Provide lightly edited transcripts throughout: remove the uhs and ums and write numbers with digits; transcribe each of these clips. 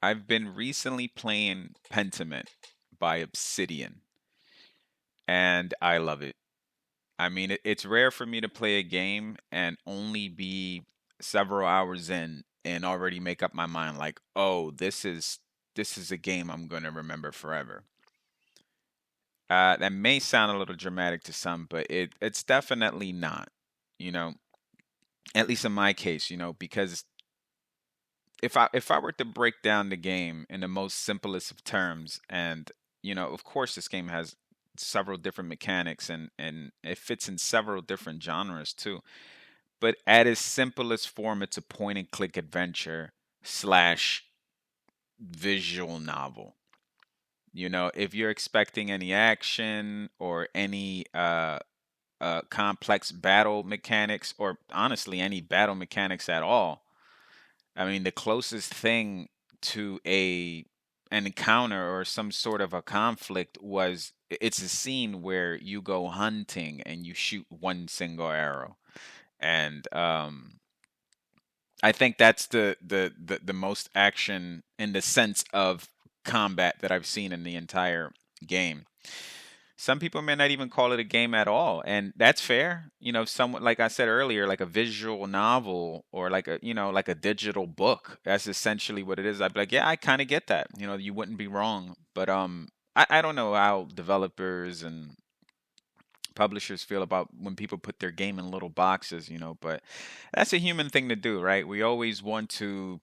I've been recently playing Pentiment by Obsidian, and I love it. I mean, it's rare for me to play a game and only be several hours in and already make up my mind like, "Oh, this is a game I'm going to remember forever." That may sound a little dramatic to some, but it's definitely not. You know, at least in my case, because if I were to break down the game in the most simplest of terms, and of course this game has several different mechanics and it fits in several different genres too. But at its simplest form, it's a point and click adventure slash visual novel. If you're expecting any action or any complex battle mechanics, or honestly any battle mechanics at all, I mean, the closest thing to an encounter or some sort of a conflict was it's a scene where you go hunting and you shoot one single arrow. And I think that's the most action in the sense of combat that I've seen in the entire game. Some people may not even call it a game at all, and that's fair. Someone like I said earlier, like a visual novel or like a digital book. That's essentially what it is. I'd be like, yeah, I kind of get that. You wouldn't be wrong, but I don't know how developers and publishers feel about when people put their game in little boxes, but that's a human thing to do, right? We always want to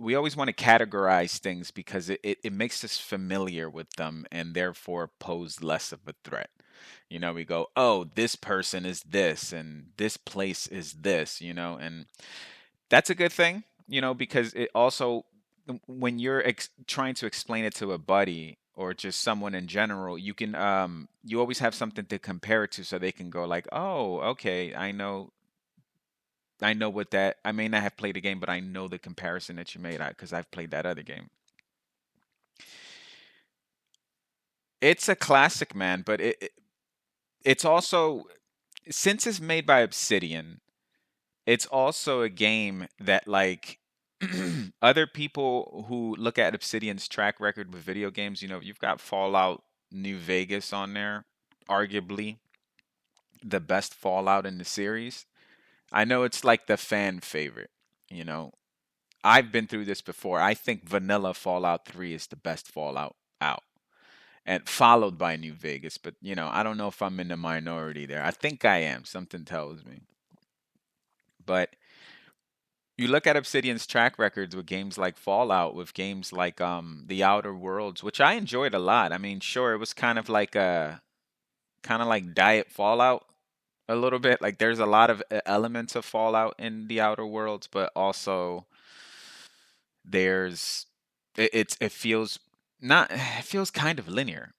categorize things because it makes us familiar with them and therefore pose less of a threat. We go, oh, this person is this and this place is this, and that's a good thing, because it also, when you're trying to explain it to a buddy or just someone in general, you always have something to compare it to so they can go like, oh, okay, I know what that. I may not have played the game, but I know the comparison that you made because I've played that other game. It's a classic, man, but it's also, since it's made by Obsidian, it's also a game that like other people who look at Obsidian's track record with video games, you've got Fallout New Vegas on there, arguably the best Fallout in the series. I know it's like the fan favorite, you know. I've been through this before. I think vanilla Fallout 3 is the best Fallout out, and followed by New Vegas. But, I don't know if I'm in the minority there. I think I am. Something tells me. But you look at Obsidian's track records with games like Fallout, with games like The Outer Worlds, which I enjoyed a lot. I mean, sure, it was kind of like Diet Fallout a little bit. Like there's a lot of elements of Fallout in The Outer Worlds, but also there's it feels not it feels kind of linear.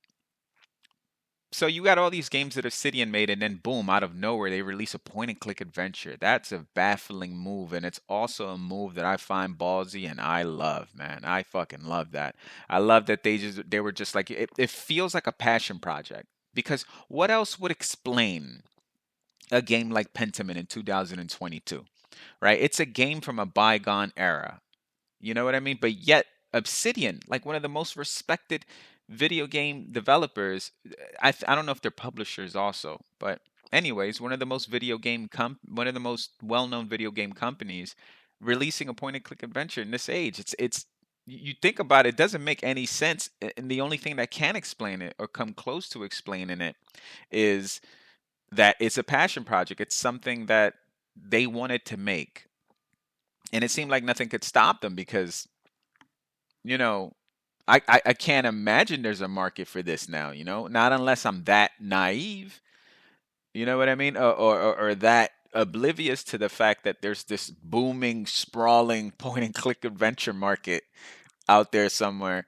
So you got all these games that Obsidian made, and then boom, out of nowhere, they release a point and click adventure. That's a baffling move, and it's also a move that I find ballsy, and I love, man. I fucking love that. I love that they were just like it feels like a passion project. Because what else would explain a game like Pentiment in 2022, right? It's a game from a bygone era. You know what I mean? But yet, Obsidian, like one of the most respected video game developers, I don't know if they're publishers also, but anyways, one of the most well-known video game companies, releasing a point-and-click adventure in this age. It's you think about it, it doesn't make any sense, and the only thing that can explain it or come close to explaining it is that it's a passion project. It's something that they wanted to make, and it seemed like nothing could stop them because you know, I can't imagine there's a market for this now, not unless I'm that naive, you know what I mean? Or that oblivious to the fact that there's this booming, sprawling point and click adventure market out there somewhere.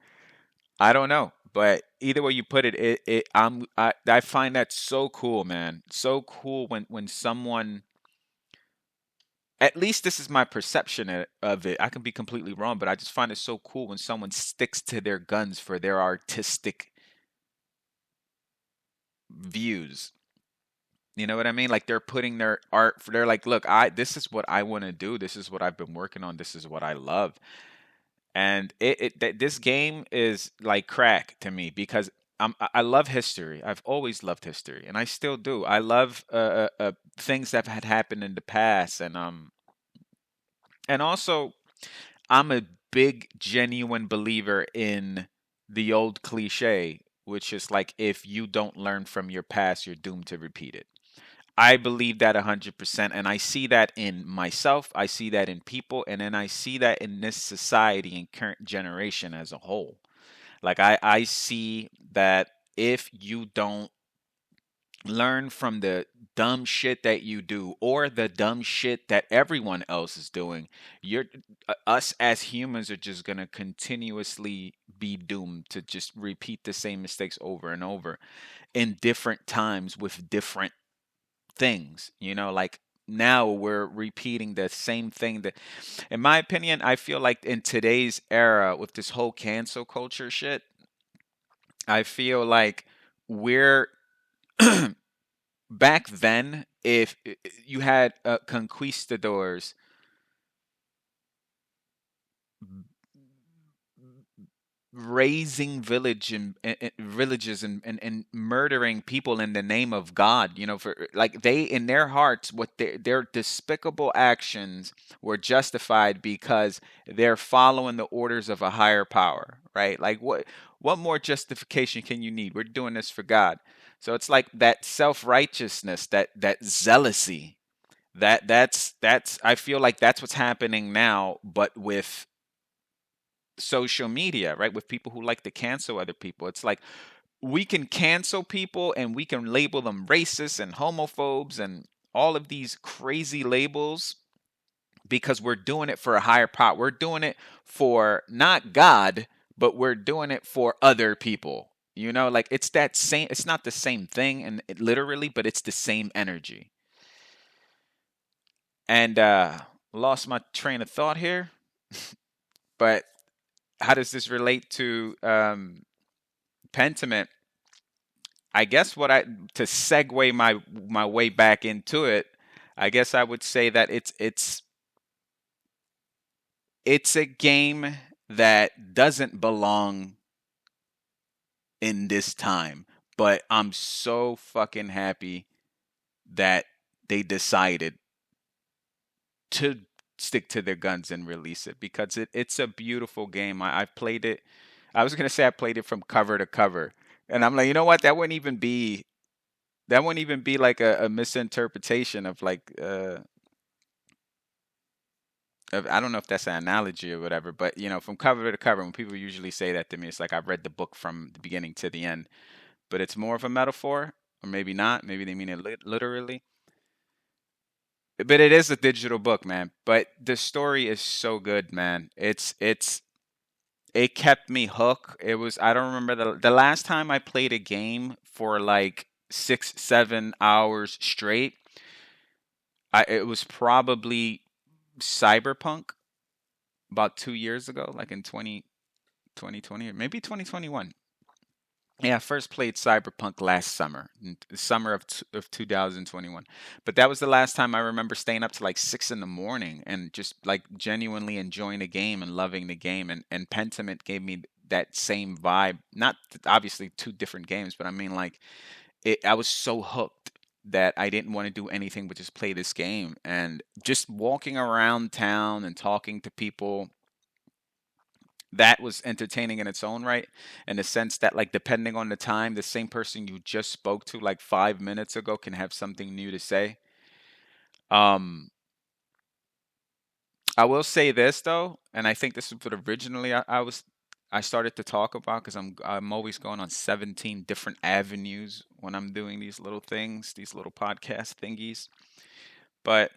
I don't know. But either way you put it, I find that so cool, man. So cool when someone, at least this is my perception of it. I can be completely wrong, but I just find it so cool when someone sticks to their guns for their artistic views. You know what I mean? Like they're putting their art they're like, look, I this is what I want to do. This is what I've been working on. This is what I love. And this game is like crack to me because I love history. I've always loved history, and I still do. I love things that had happened in the past, and also I'm a big genuine believer in the old cliche, which is like if you don't learn from your past, you're doomed to repeat it. I believe that 100%. And I see that in myself. I see that in people. And then I see that in this society and current generation as a whole. Like, I see that if you don't learn from the dumb shit that you do or the dumb shit that everyone else is doing, you're us as humans are just going to continuously be doomed to just repeat the same mistakes over and over in different times with different things, like now we're repeating the same thing that, in my opinion, I feel like in today's era with this whole cancel culture shit, I feel like we're back then, if you had conquistadors raising villages and murdering people in the name of God, for like they in their hearts what their despicable actions were justified because they're following the orders of a higher power, right? Like what more justification can you need? We're doing this for God. So it's like that self-righteousness, that zealousy, that's I feel like that's what's happening now, but with social media, right? With people who like to cancel other people. It's like we can cancel people and we can label them racist and homophobes and all of these crazy labels because we're doing it for a higher power. We're doing it for not God, but we're doing it for other people. Like it's that same, it's not the same thing and literally, but it's the same energy. And lost my train of thought here, but how does this relate to Pentiment? I guess to segue my way back into it, I guess I would say that it's a game that doesn't belong in this time, but I'm so fucking happy that they decided to stick to their guns and release it because it's a beautiful game. I've played it. I was gonna say I played it from cover to cover, and I'm like, you know what? That wouldn't even be like a misinterpretation of like I don't know if that's an analogy or whatever, but from cover to cover, when people usually say that to me, it's like I've read the book from the beginning to the end. But it's more of a metaphor, or maybe not. Maybe they mean it literally. But it is a digital book, man. But the story is so good, man. It kept me hooked. It was I don't remember the last time I played a game for like 6 7 hours straight. It was probably Cyberpunk about 2 years ago, like in 2020 or maybe 2021. Yeah, I first played Cyberpunk last summer, the summer of 2021. But that was the last time I remember staying up to like 6 in the morning and just like genuinely enjoying the game and loving the game. And Pentiment gave me that same vibe. Not obviously two different games, but I mean like I was so hooked that I didn't want to do anything but just play this game. And just walking around town and talking to people, that was entertaining in its own right, in the sense that like depending on the time, the same person you just spoke to like 5 minutes ago can have something new to say. um I will say this though, and I think this is what originally I started to talk about, because I'm always going on 17 different avenues when I'm doing these little things, these little podcast thingies. But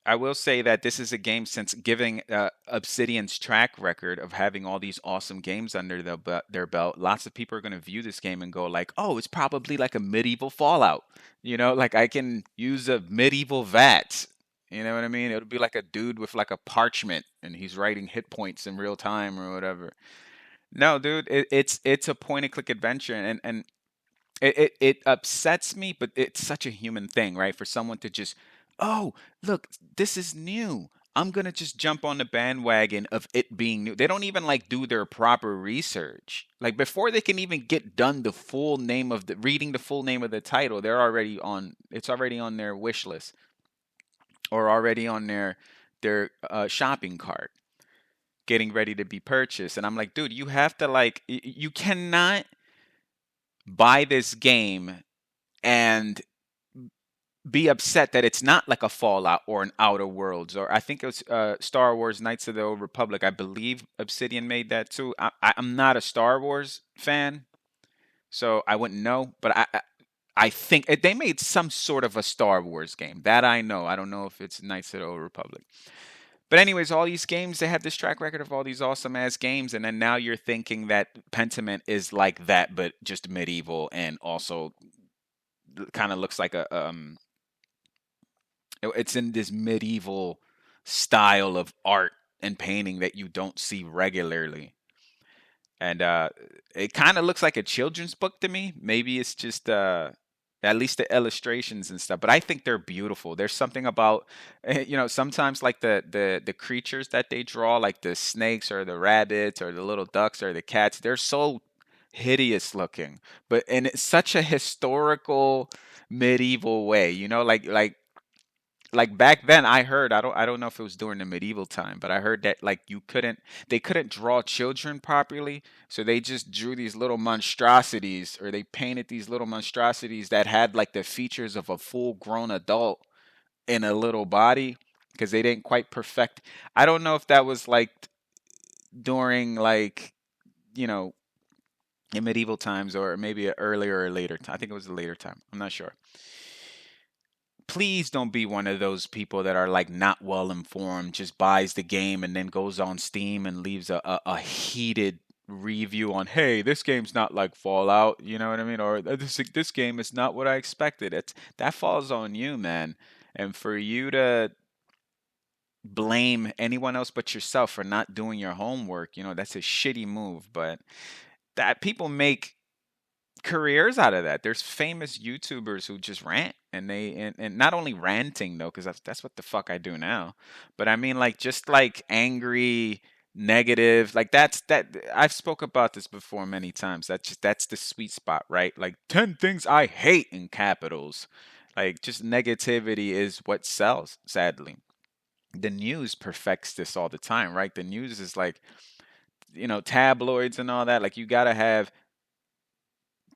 I will say that this is a game, since giving Obsidian's track record of having all these awesome games under their belt, lots of people are going to view this game and go like, "Oh, it's probably like a medieval Fallout." Like I can use a medieval vat. You know what I mean? It'll be like a dude with like a parchment and he's writing hit points in real time or whatever. No, dude, it's a point and click adventure, and it upsets me, but it's such a human thing, right? For someone to just, oh, look, this is new. I'm gonna just jump on the bandwagon of it being new. They don't even like do their proper research. Like before they can even get done the full name of the reading the full name of the title, they're already on. It's already on their wish list or already on their shopping cart, getting ready to be purchased. And I'm like, dude, you have to like, you cannot buy this game and be upset that it's not like a Fallout or an Outer Worlds, or I think it was Star Wars Knights of the Old Republic. I believe Obsidian made that too. I'm not a Star Wars fan, so I wouldn't know. But I think they made some sort of a Star Wars game. That I know. I don't know if it's Knights of the Old Republic. But anyways, all these games, they have this track record of all these awesome ass games, and then now you're thinking that Pentiment is like that, but just medieval and also kind of looks like it's in this medieval style of art and painting that you don't see regularly. And it kind of looks like a children's book to me. Maybe it's just at least the illustrations and stuff, but I think they're beautiful. There's something about sometimes like the creatures that they draw, like the snakes or the rabbits or the little ducks or the cats, they're so hideous looking, but in such a historical medieval way, like back then I heard, I don't know if it was during the medieval time, but I heard that like they couldn't draw children properly, so they just drew these little monstrosities, or they painted these little monstrosities that had like the features of a full grown adult in a little body, because they didn't quite perfect. I don't know if that was like during like, you know in medieval times, or maybe earlier or later. I think it was a later time. I'm not sure. Please don't be one of those people that are like not well informed, just buys the game and then goes on Steam and leaves a heated review on, hey, this game's not like Fallout, you know what I mean? Or this game is not what I expected. That falls on you, man. And for you to blame anyone else but yourself for not doing your homework, that's a shitty move. But that people make careers out of that. There's famous YouTubers who just rant, and not only ranting though, because that's what the fuck I do now, but I mean like just like angry, negative, like that. I've spoke about this before many times. That's the sweet spot, right? Like 10 things I hate in capitals. Like just negativity is what sells, sadly. The news perfects this all the time, right? The news is like, tabloids and all that. Like you gotta have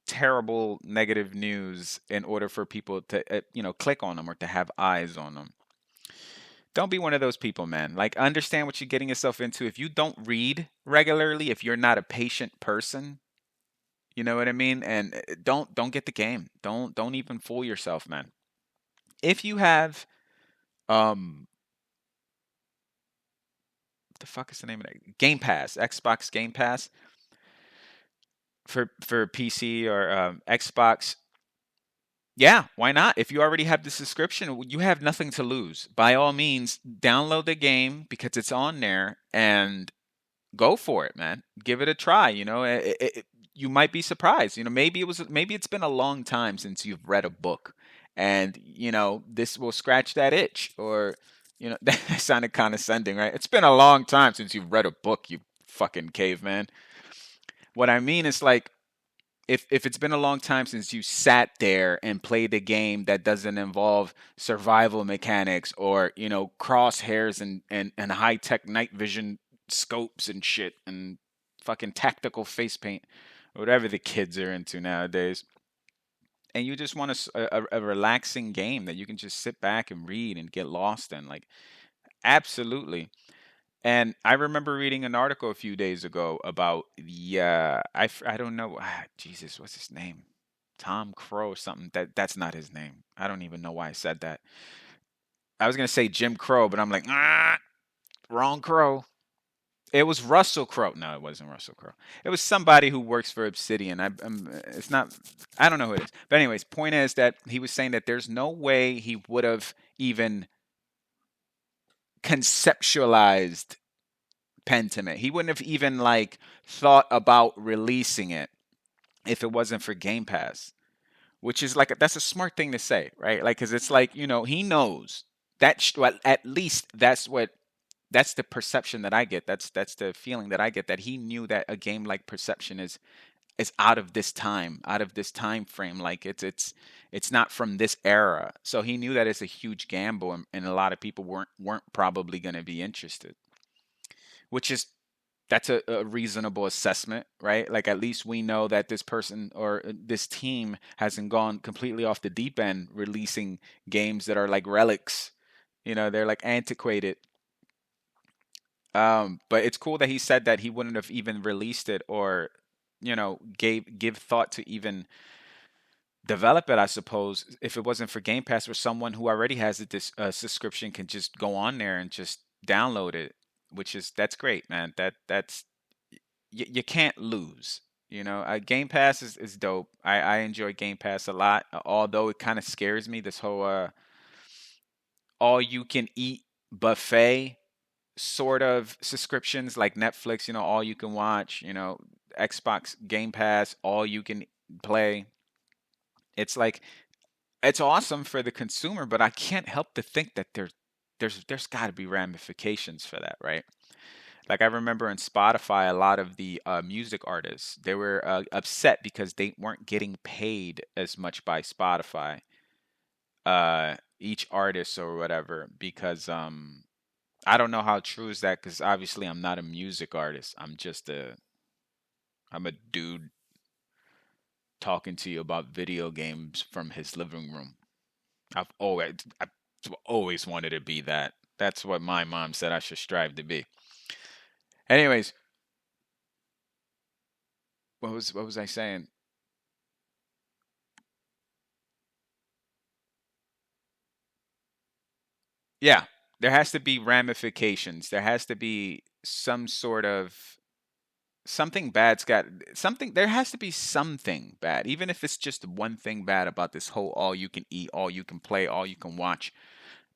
terrible negative news in order for people to click on them or to have eyes on them. Don't be one of those people, man. Like understand what you're getting yourself into. If you don't read regularly, if you're not a patient person, you know what I mean? And don't get the game. Don't even fool yourself, man. If you have um what the fuck is the name of that? Game Pass, Xbox Game Pass for PC or Xbox. Yeah, why not? If you already have the subscription, you have nothing to lose. By all means, download the game because it's on there and go for it, man. Give it a try. You might be surprised. Maybe it's been a long time since you've read a book, and this will scratch that itch. Or that sounded condescending, right? It's been a long time since you've read a book, you fucking caveman. What I mean is like, if it's been a long time since you sat there and played a game that doesn't involve survival mechanics, or crosshairs and high tech night vision scopes and shit, and fucking tactical face paint, or whatever the kids are into nowadays, and you just want a relaxing game that you can just sit back and read and get lost in, like, absolutely. And I remember reading an article a few days ago about I don't know, Jesus, what's his name? Tom Crow or something. That's not his name. I don't even know why I said that. I was gonna say Jim Crow, but I'm like, wrong Crow. It was Russell Crowe. No, it wasn't Russell Crowe. It was somebody who works for Obsidian. It's not. I don't know who it is. But anyways, point is that he was saying that there's no way he would have even conceptualized Pentiment. He wouldn't have even like thought about releasing it if it wasn't for Game Pass, which is like that's a smart thing to say, right? Like, because it's like he knows that well, at least that's what that's the perception that I get. That's the feeling that I get, that he knew that a game like Perception is out of this time, out of this time frame. Like it's not from this era. So he knew that it's a huge gamble, and a lot of people weren't probably going to be interested. Which is that's a reasonable assessment, right? Like at least we know that this person or this team hasn't gone completely off the deep end, releasing games that are like relics. They're like antiquated. But it's cool that he said that he wouldn't have even released it, or give thought to even develop it, I suppose, if it wasn't for Game Pass, where someone who already has subscription can just go on there and just download it, which is that's great, man. That's you can't lose. Game Pass is dope. I enjoy Game Pass a lot, although it kind of scares me, this whole all you can eat buffet sort of subscriptions, like Netflix, all you can watch, Xbox Game Pass, all you can play. It's like it's awesome for the consumer, but I can't help to think that there's got to be ramifications for that, right? Like I remember in Spotify, a lot of the music artists, they were upset because they weren't getting paid as much by Spotify, each artist or whatever, because I don't know how true is that, because obviously I'm not a music artist. I'm a dude talking to you about video games from his living room. I've always wanted to be that. That's what my mom said I should strive to be. Anyways, what was I saying? Yeah, there has to be ramifications. There has to be some sort of something bad's got something. There has to be something bad, even if it's just one thing bad about this whole all you can eat, all you can play, all you can watch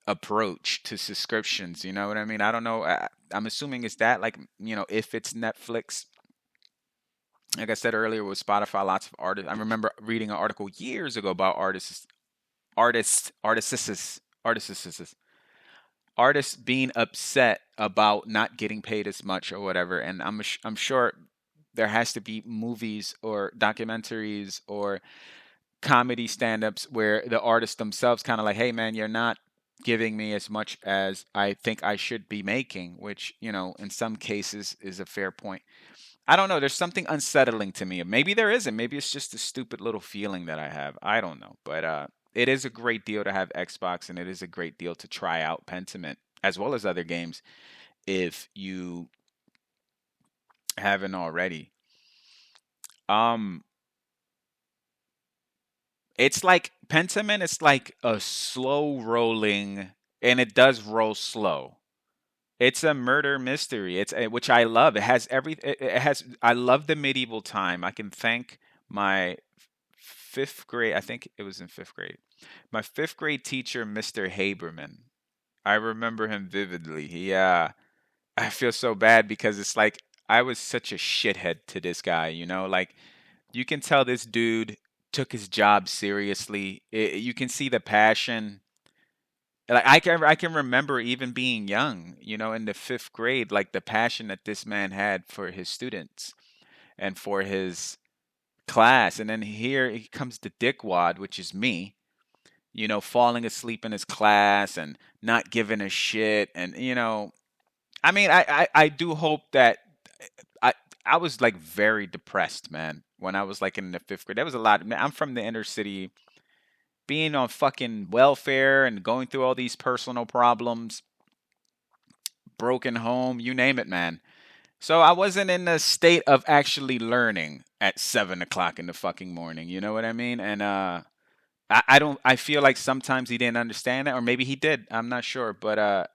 approach to subscriptions. You know what I mean? I don't know. I'm assuming it's that, like, if it's Netflix, like I said earlier with Spotify, lots of artists. I remember reading an article years ago about artists, artists being upset about not getting paid as much or whatever. And I'm sure there has to be movies or documentaries or comedy stand-ups where the artists themselves kind of like, hey man, you're not giving me as much as I think I should be making, which, in some cases is a fair point. I don't know. There's something unsettling to me. Maybe there isn't. Maybe it's just a stupid little feeling that I have. I don't know. But it is a great deal to have Xbox, and it is a great deal to try out Pentiment as well as other games if you haven't already. Um, it's like Pentiment is like a slow rolling, and it does roll slow. It's a murder mystery. Which I love. It has It has. I love the medieval time. I can thank my fifth grade. I think it was in fifth grade. My fifth grade teacher, Mr. Haberman. I remember him vividly. I feel so bad because it's like I was such a shithead to this guy. Like you can tell this dude took his job seriously. You can see the passion. Like I can remember even being young, in the fifth grade, like the passion that this man had for his students and for his class. And then here he comes the dickwad, which is me, falling asleep in his class and not giving a shit. And I mean, I do hope that I I was like very depressed, man, when I was like in the fifth grade. There was a lot. Man, I'm from the inner city, being on fucking welfare and going through all these personal problems, broken home, you name it, man. So I wasn't in a state of actually learning at 7 o'clock in the fucking morning. You know what I mean? And I don't. I feel like sometimes he didn't understand that, or maybe he did. I'm not sure. But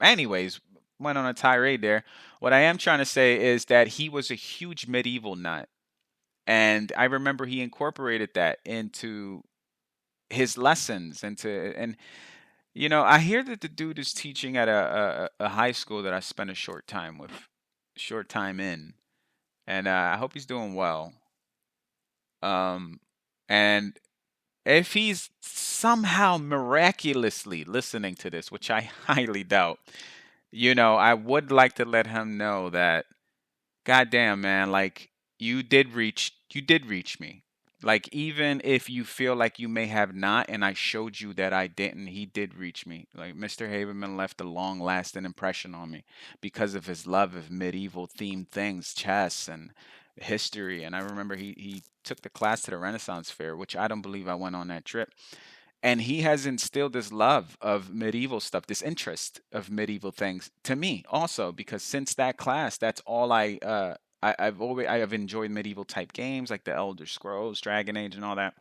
anyways, went on a tirade there. What I am trying to say is that he was a huge medieval nut, and I remember he incorporated that into his lessons, and I hear that the dude is teaching at a high school that I spent a short time in, and I hope he's doing well. Um, and if he's somehow miraculously listening to this, which I highly doubt, I would like to let him know that, goddamn, man, like you did reach me. Like even if you feel like you may have not, and I showed you that I didn't, he did reach me. Like Mr. Haberman left a long-lasting impression on me because of his love of medieval themed things, chess and history. And I remember he took the class to the Renaissance Fair, which I don't believe I went on that trip, and he has instilled this love of medieval stuff, this interest of medieval things to me also, because since that class, that's all I have enjoyed medieval type games like the Elder Scrolls, Dragon Age, and all that.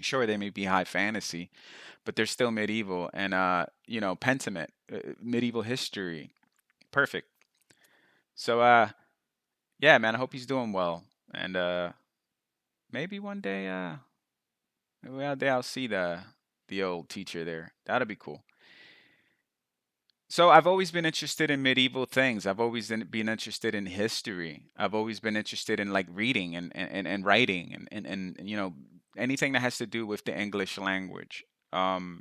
Sure, they may be high fantasy, but they're still medieval, and Pentiment, medieval history, perfect. So yeah, man, I hope he's doing well, and maybe one day I'll see the old teacher there. That'll be cool. So I've always been interested in medieval things. I've always been interested in history. I've always been interested in like reading and writing and anything that has to do with the English language. Um,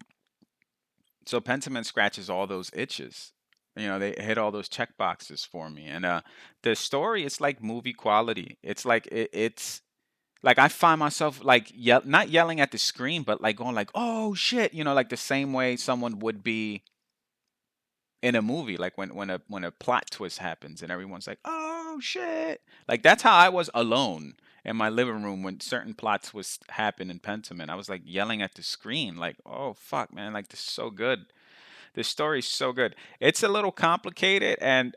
so Pentiment scratches all those itches. They hit all those check boxes for me. And the story is like movie quality. It's like it's like I find myself like not yelling at the screen, but like going like, "Oh shit," like the same way someone would be in a movie, like when a plot twist happens and everyone's like, "Oh shit!" Like that's how I was alone in my living room when certain plot twists happened in Pentiment. I was like yelling at the screen, like, "Oh fuck, man! Like this is so good. This story's so good." It's a little complicated, and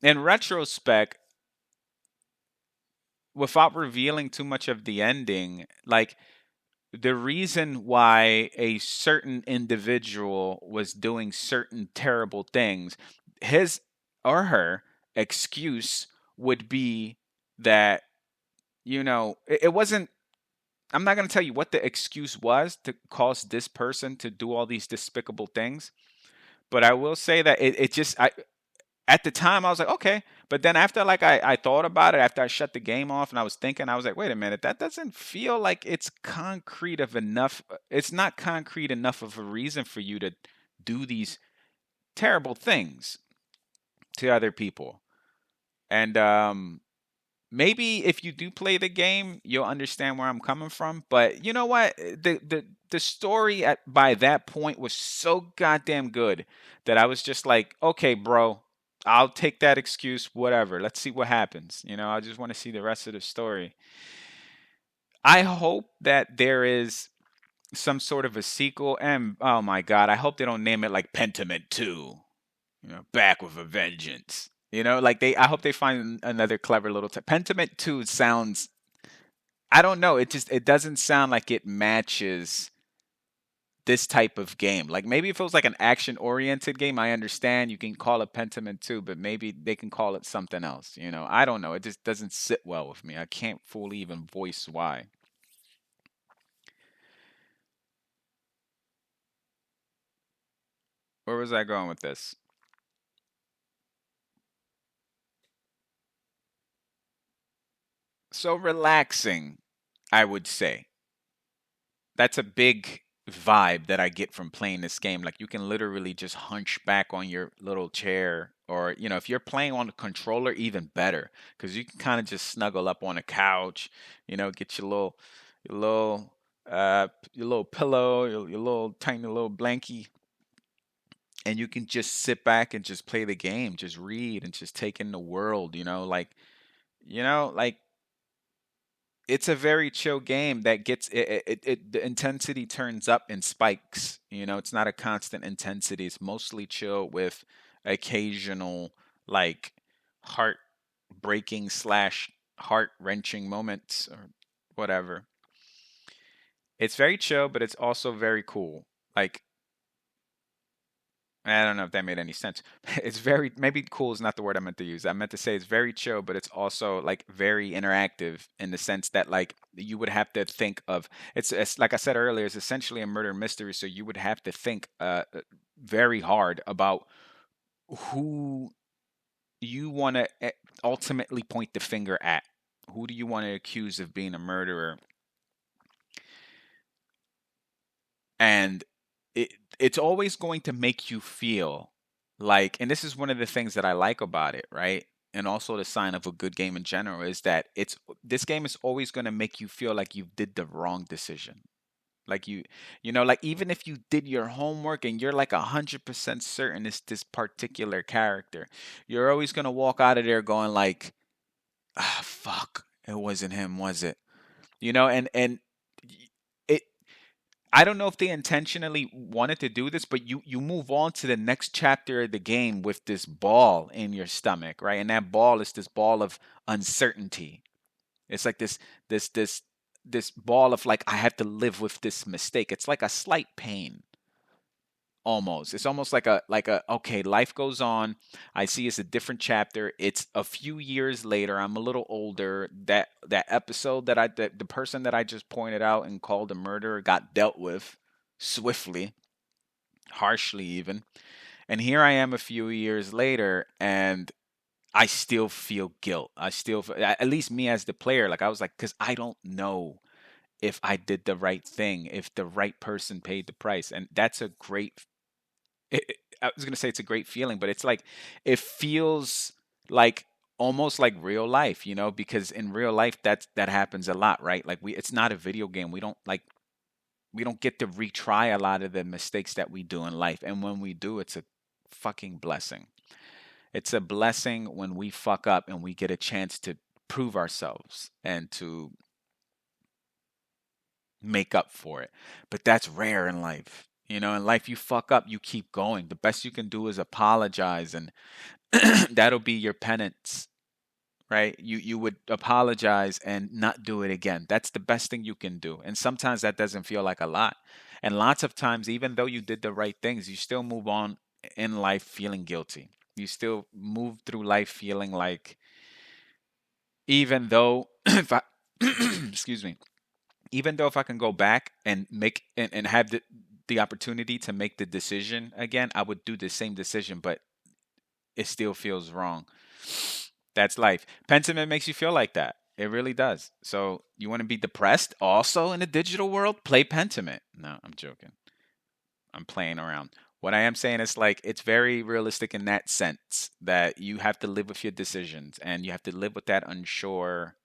in retrospect, without revealing too much of the ending, like the reason why a certain individual was doing certain terrible things, his or her excuse would be that, it wasn't. I'm not going to tell you what the excuse was to cause this person to do all these despicable things, but I will say that it just, at the time I was like, okay. But then after like I thought about it, after I shut the game off and I was thinking, I was like, wait a minute, that doesn't feel like it's concrete of enough. It's not concrete enough of a reason for you to do these terrible things to other people. And maybe if you do play the game, you'll understand where I'm coming from. But you know what? The story by that point was so goddamn good that I was just like, okay, bro, I'll take that excuse, whatever. Let's see what happens. I just want to see the rest of the story. I hope that there is some sort of a sequel, and oh my god, I hope they don't name it like Pentiment 2. Back with a vengeance. Like I hope they find another clever little Pentiment 2 sounds, I don't know, it doesn't sound like it matches this type of game. Like maybe if it was like an action oriented game, I understand you can call it Pentiment 2, but maybe they can call it something else. I don't know. It just doesn't sit well with me. I can't fully even voice why. Where was I going with this? So relaxing, I would say. That's a big vibe that I get from playing this game. Like you can literally just hunch back on your little chair, or if you're playing on a controller, even better, because you can kind of just snuggle up on a couch, get your little pillow, your little tiny little blankie, and you can just sit back and just play the game, just read and just take in the world. Like it's a very chill game that gets the intensity turns up in spikes. It's not a constant intensity. It's mostly chill with occasional like heart breaking slash heart wrenching moments or whatever. It's very chill, but it's also very cool. Like I don't know if that made any sense. It's very, maybe cool is not the word I meant to use. I meant to say it's very chill, but it's also like very interactive in the sense that like you would have to think of, it's like I said earlier, it's essentially a murder mystery, so you would have to think very hard about who you want to ultimately point the finger at. Who do you want to accuse of being a murderer? And it's always going to make you feel Like, and this is one of the things that I like about it, right? And also the sign of a good game in general is that this game is always going to make you feel like you did the wrong decision. Like like even if you did your homework and you're like 100% certain it's this particular character, you're always gonna walk out of there going like, ah, fuck, it wasn't him, was it? And it. I don't know if they intentionally wanted to do this, but you move on to the next chapter of the game with this ball in your stomach, right? And that ball is this ball of uncertainty. It's like this this this ball of like I have to live with this mistake. It's like a slight pain almost. It's almost like a okay, life goes on. I see it's a different chapter. It's a few years later. I'm a little older. That episode the person that I just pointed out and called a murderer got dealt with swiftly, harshly even. And here I am a few years later and I still feel guilt. At least me as the player, like I was like, because I don't know if I did the right thing, if the right person paid the price. And that's a great, I was going to say it's a great feeling, but it's like, it feels like almost like real life, because in real life, that happens a lot, right? Like it's not a video game. We don't get to retry a lot of the mistakes that we do in life. And when we do, it's a fucking blessing. It's a blessing when we fuck up and we get a chance to prove ourselves and to make up for it. But that's rare in life. In life, you fuck up, you keep going. The best you can do is apologize, and that'll be your penance, right? You would apologize and not do it again. That's the best thing you can do. And sometimes that doesn't feel like a lot. And lots of times, even though you did the right things, you still move on in life feeling guilty. You still move through life feeling like, even though if I, excuse me, even though if I can go back and make and have the opportunity to make the decision again, I would do the same decision, but it still feels wrong. That's life. Pentiment makes you feel like that. It really does. So you want to be depressed also in the digital world? Play Pentiment. No, I'm joking. I'm playing around. What I am saying is like it's very realistic in that sense that you have to live with your decisions and you have to live with that unsure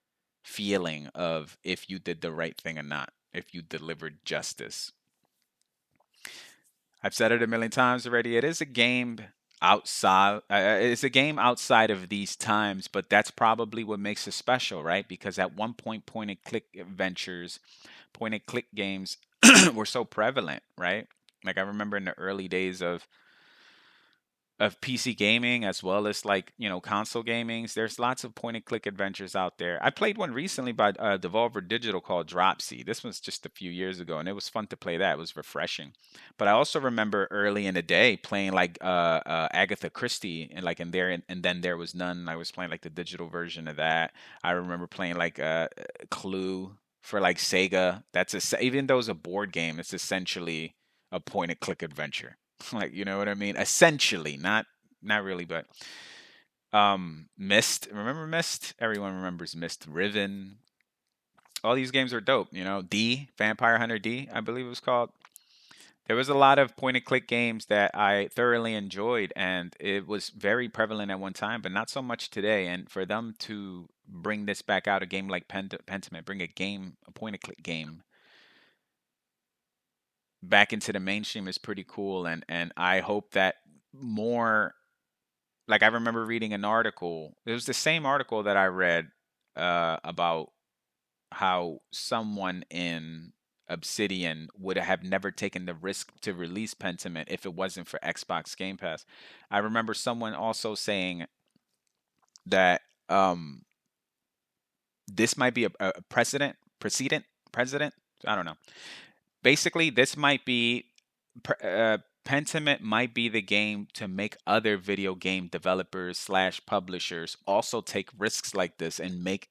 feeling of if you did the right thing or not, if you delivered justice. I've said it a million times already. It is a game outside. It's a game outside of these times, but that's probably what makes it special, right? Because at one point, point and click adventures, point and click games were so prevalent, right? Like I remember in the early days of PC gaming as well as like console gamings. There's lots of point and click adventures out there. I played one recently by Devolver Digital called Dropsy. This was just a few years ago, and it was fun to play that. It was refreshing. But I also remember early in the day playing like Agatha Christie and like in there, and then there was none. I was playing like the digital version of that. I remember playing like Clue for like Sega. Even though it's a board game, it's essentially a point and click adventure. Like, you know what I mean? Essentially, not really, but Myst. Remember Myst? Everyone remembers Myst. Riven. All these games are dope. D, Vampire Hunter D, I believe it was called. There was a lot of point and click games that I thoroughly enjoyed, and it was very prevalent at one time, but not so much today. And for them to bring this back out, a game like Pentiment, bring a point and click game back into the mainstream is pretty cool. And I hope that more, like I remember reading an article. It was the same article that I read about how someone in Obsidian would have never taken the risk to release Pentiment if it wasn't for Xbox Game Pass. I remember someone also saying that this might be a precedent. I don't know. Basically, this might be Pentiment might be the game to make other video game developers slash publishers also take risks like this and make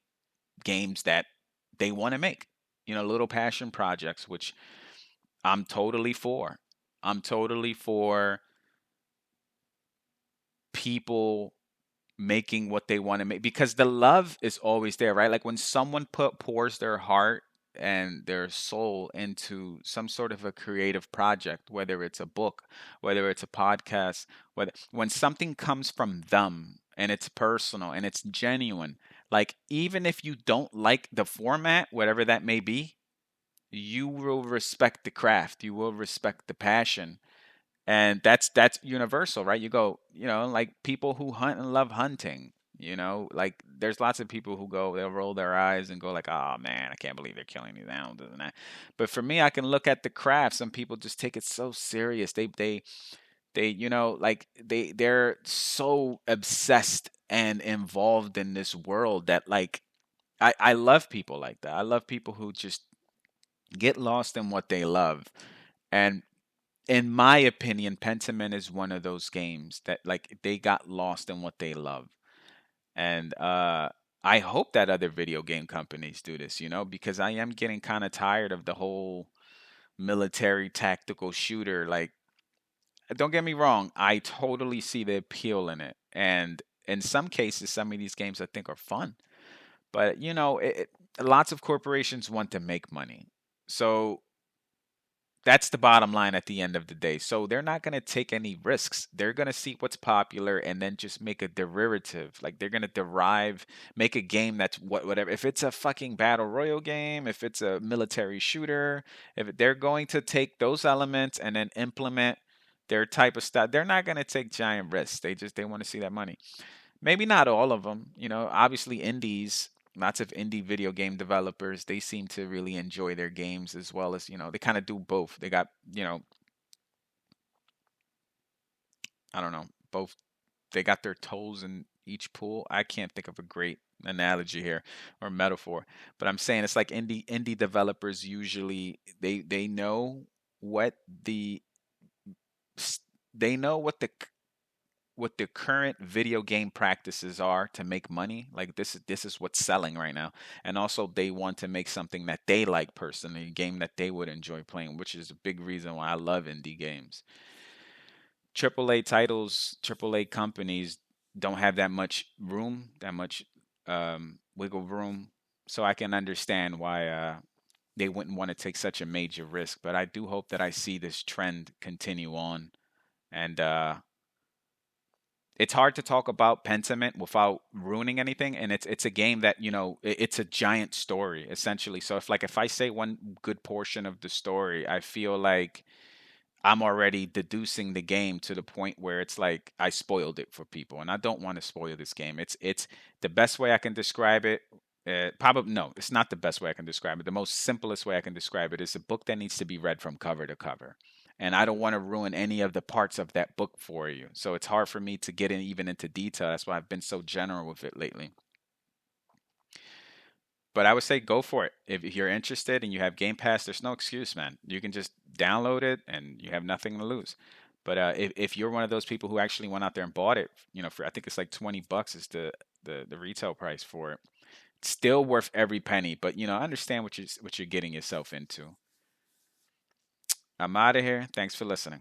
games that they want to make. Little passion projects, which I'm totally for. I'm totally for people making what they want to make because the love is always there, right? Like when someone pours their heart and their soul into some sort of a creative project, whether it's a book, whether it's a podcast, whether when something comes from them and it's personal and it's genuine, like even if you don't like the format, whatever that may be, you will respect the craft, you will respect the passion, and that's universal, right? You go, like people who hunt and love hunting, like there's lots of people who go, they'll roll their eyes and go like, oh man, I can't believe they're killing these animals and that. But for me, I can look at the craft. Some people just take it so serious. They like they're so obsessed and involved in this world that like I love people like that. I love people who just get lost in what they love. And in my opinion, Pentiment is one of those games that like they got lost in what they love. And I hope that other video game companies do this, because I am getting kind of tired of the whole military tactical shooter. Like, don't get me wrong, I totally see the appeal in it. And in some cases, some of these games I think are fun. But, lots of corporations want to make money. So that's the bottom line at the end of the day. So they're not going to take any risks. They're going to see what's popular and then just make a derivative. Like they're going to make a game that's whatever. If it's a fucking battle royal game, if it's a military shooter, if they're going to take those elements and then implement their type of stuff, they're not going to take giant risks. They want to see that money. Maybe not all of them. Obviously indies, lots of indie video game developers, they seem to really enjoy their games as well as, they kind of do both. They got, I don't know, both. They got their toes in each pool. I can't think of a great analogy here or metaphor, but I'm saying it's like indie developers usually they know what the they know what the current video game practices are to make money. Like this is what's selling right now. And also they want to make something that they like personally, a game that they would enjoy playing, which is a big reason why I love indie games. AAA titles, AAA companies don't have that much room, that much wiggle room. So I can understand why they wouldn't want to take such a major risk. But I do hope that I see this trend continue on. And it's hard to talk about Pentiment without ruining anything, and it's a game that it's a giant story essentially. So if I say one good portion of the story, I feel like I'm already deducing the game to the point where it's like I spoiled it for people, and I don't want to spoil this game. It's the best way I can describe it. Probably no, it's not the best way I can describe it. The most simplest way I can describe it is a book that needs to be read from cover to cover, and I don't want to ruin any of the parts of that book for you. So it's hard for me to get in even into detail. That's why I've been so general with it lately. But I would say go for it. If you're interested and you have Game Pass, there's no excuse, man. You can just download it and you have nothing to lose. But if you're one of those people who actually went out there and bought it, for I think it's like $20 is the retail price for it. It's still worth every penny. But understand what you're getting yourself into. I'm out of here. Thanks for listening.